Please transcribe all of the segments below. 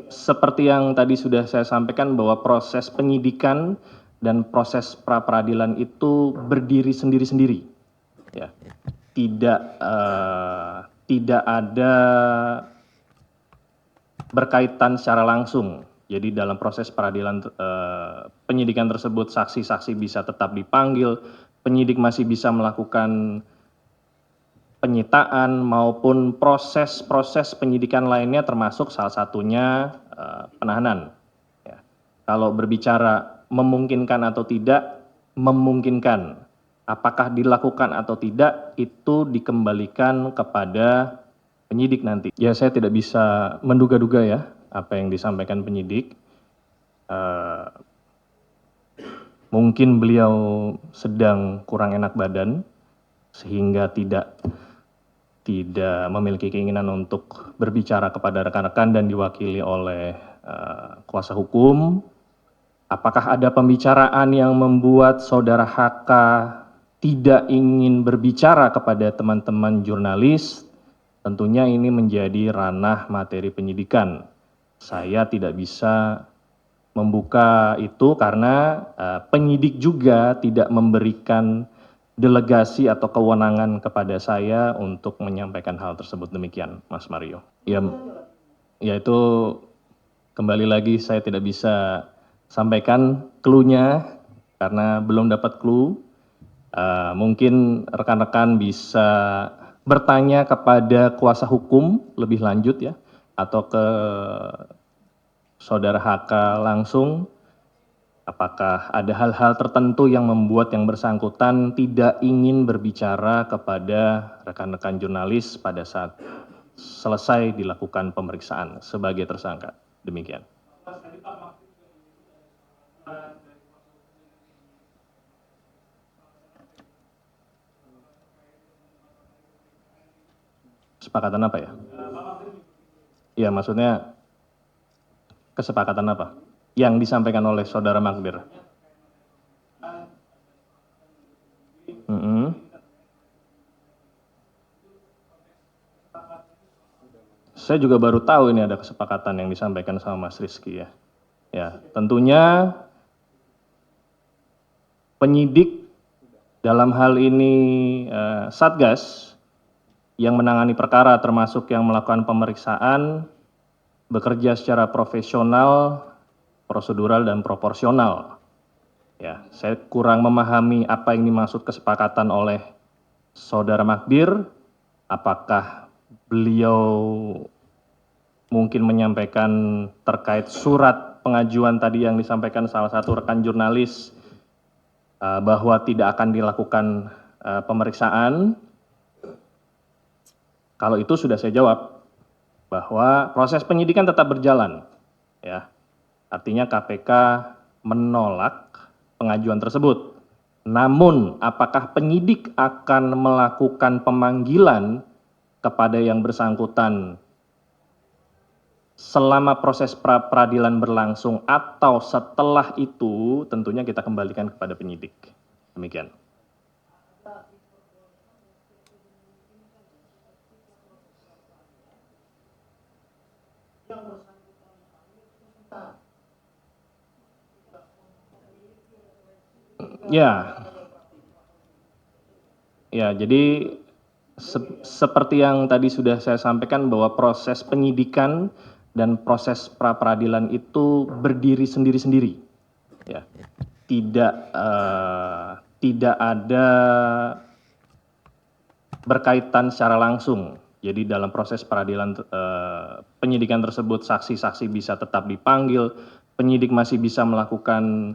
Seperti yang tadi sudah saya sampaikan bahwa proses penyidikan dan proses pra peradilan itu berdiri sendiri-sendiri, ya. Tidak ada berkaitan secara langsung. Jadi dalam proses peradilan penyidikan tersebut saksi-saksi bisa tetap dipanggil, penyidik masih bisa melakukan penyitaan maupun proses-proses penyidikan lainnya termasuk salah satunya penahanan. Ya. Kalau berbicara memungkinkan atau tidak, memungkinkan. Apakah dilakukan atau tidak itu dikembalikan kepada penyidik nanti. Ya, saya tidak bisa menduga-duga ya apa yang disampaikan penyidik. Mungkin beliau sedang kurang enak badan sehingga tidak memiliki keinginan untuk berbicara kepada rekan-rekan dan diwakili oleh kuasa hukum. Apakah ada pembicaraan yang membuat saudara HK tidak ingin berbicara kepada teman-teman jurnalis? Tentunya ini menjadi ranah materi penyidikan. Saya tidak bisa membuka itu karena penyidik juga tidak memberikan delegasi atau kewenangan kepada saya untuk menyampaikan hal tersebut. Demikian, Mas Mario. Ya itu kembali lagi saya tidak bisa sampaikan clue-nya karena belum dapat clue. Mungkin rekan-rekan bisa bertanya kepada kuasa hukum lebih lanjut ya, atau ke saudara HK langsung. Apakah ada hal-hal tertentu yang membuat yang bersangkutan tidak ingin berbicara kepada rekan-rekan jurnalis pada saat selesai dilakukan pemeriksaan sebagai tersangka? Demikian. Kesepakatan apa ya? Ya, maksudnya kesepakatan apa? Yang disampaikan oleh saudara Magdir. Saya juga baru tahu ini ada kesepakatan yang disampaikan sama Mas Rizky ya. Ya, tentunya penyidik dalam hal ini Satgas yang menangani perkara termasuk yang melakukan pemeriksaan bekerja secara profesional, prosedural dan proporsional. Ya, saya kurang memahami apa yang dimaksud kesepakatan oleh saudara Magdir. Apakah beliau mungkin menyampaikan terkait surat pengajuan tadi yang disampaikan salah satu rekan jurnalis bahwa tidak akan dilakukan pemeriksaan. Kalau itu sudah saya jawab bahwa proses penyidikan tetap berjalan, ya. Artinya KPK menolak pengajuan tersebut. Namun, apakah penyidik akan melakukan pemanggilan kepada yang bersangkutan selama proses pra-peradilan berlangsung atau setelah itu, tentunya kita kembalikan kepada penyidik. Demikian. Ya, jadi seperti yang tadi sudah saya sampaikan bahwa proses penyidikan dan proses pra peradilan itu berdiri sendiri-sendiri, ya. Tidak ada berkaitan secara langsung. Jadi dalam proses peradilan penyidikan tersebut saksi-saksi bisa tetap dipanggil, penyidik masih bisa melakukan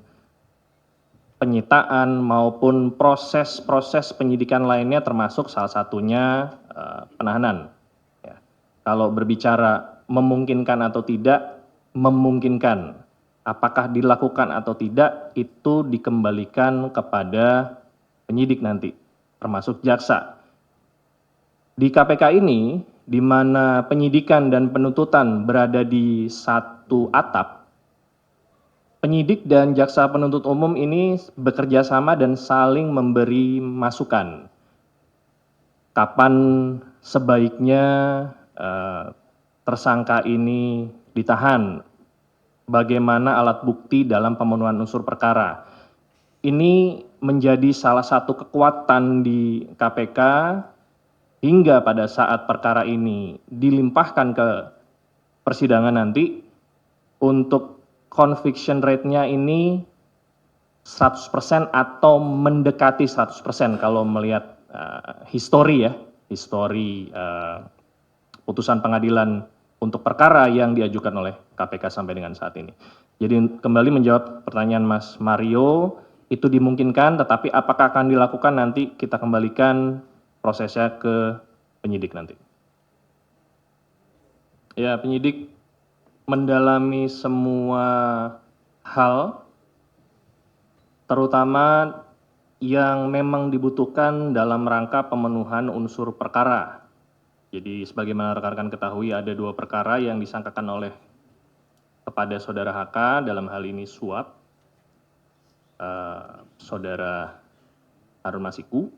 penyitaan maupun proses-proses penyidikan lainnya termasuk salah satunya penahanan. Ya. Kalau berbicara memungkinkan atau tidak, memungkinkan. Apakah dilakukan atau tidak itu dikembalikan kepada penyidik nanti, termasuk jaksa. Di KPK ini, di mana penyidikan dan penuntutan berada di satu atap, penyidik dan jaksa penuntut umum ini bekerja sama dan saling memberi masukan. Kapan sebaiknya tersangka ini ditahan. Bagaimana alat bukti dalam pemenuhan unsur perkara. Ini menjadi salah satu kekuatan di KPK hingga pada saat perkara ini dilimpahkan ke persidangan nanti, untuk conviction rate-nya ini 100% atau mendekati 100% kalau melihat histori putusan pengadilan untuk perkara yang diajukan oleh KPK sampai dengan saat ini. Jadi kembali menjawab pertanyaan Mas Mario, itu dimungkinkan, tetapi apakah akan dilakukan nanti kita kembalikan prosesnya ke penyidik nanti. Ya, penyidik mendalami semua hal, terutama yang memang dibutuhkan dalam rangka pemenuhan unsur perkara. Jadi sebagaimana rekan-rekan ketahui ada 2 perkara yang disangkakan oleh kepada saudara HK, dalam hal ini suap, saudara Harun Masiku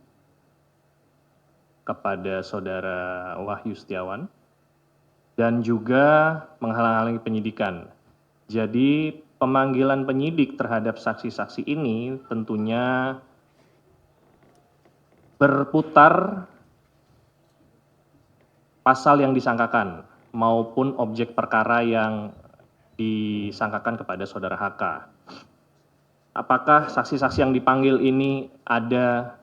kepada saudara Wahyu Setiawan, dan juga menghalang-halangi penyidikan. Jadi pemanggilan penyidik terhadap saksi-saksi ini tentunya berputar pasal yang disangkakan maupun objek perkara yang disangkakan kepada saudara HK. Apakah saksi-saksi yang dipanggil ini ada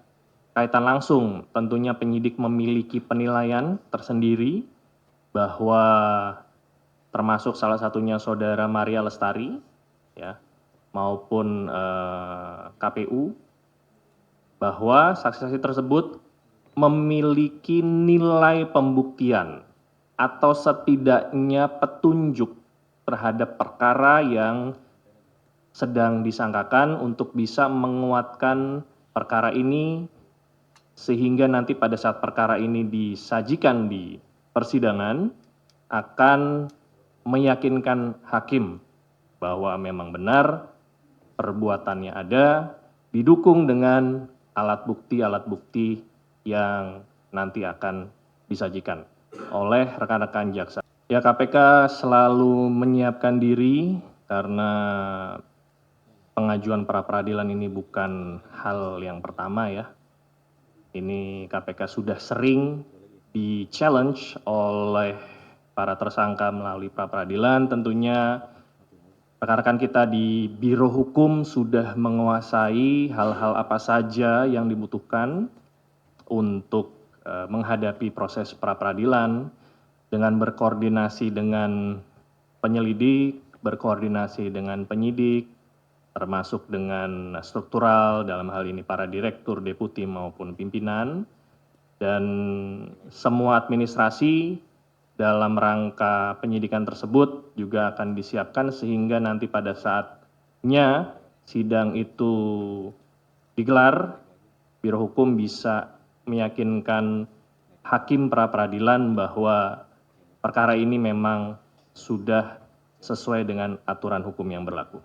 kaitan langsung? Tentunya penyidik memiliki penilaian tersendiri bahwa termasuk salah satunya saudara Maria Lestari, ya, maupun KPU, bahwa saksi-saksi tersebut memiliki nilai pembuktian atau setidaknya petunjuk terhadap perkara yang sedang disangkakan untuk bisa menguatkan perkara ini, sehingga nanti pada saat perkara ini disajikan di persidangan akan meyakinkan hakim bahwa memang benar perbuatannya ada, didukung dengan alat bukti yang nanti akan disajikan oleh rekan-rekan jaksa. Ya, KPK selalu menyiapkan diri karena pengajuan pra peradilan ini bukan hal yang pertama, ya. Ini KPK sudah sering di-challenge oleh para tersangka melalui pra peradilan. Tentunya rekan-rekan kita di Biro Hukum sudah menguasai hal-hal apa saja yang dibutuhkan untuk menghadapi proses pra peradilan dengan berkoordinasi dengan penyelidik, berkoordinasi dengan penyidik, termasuk dengan struktural, dalam hal ini para direktur, deputi maupun pimpinan, dan semua administrasi dalam rangka penyidikan tersebut juga akan disiapkan sehingga nanti pada saatnya sidang itu digelar, Biro Hukum bisa meyakinkan hakim pra peradilan bahwa perkara ini memang sudah sesuai dengan aturan hukum yang berlaku.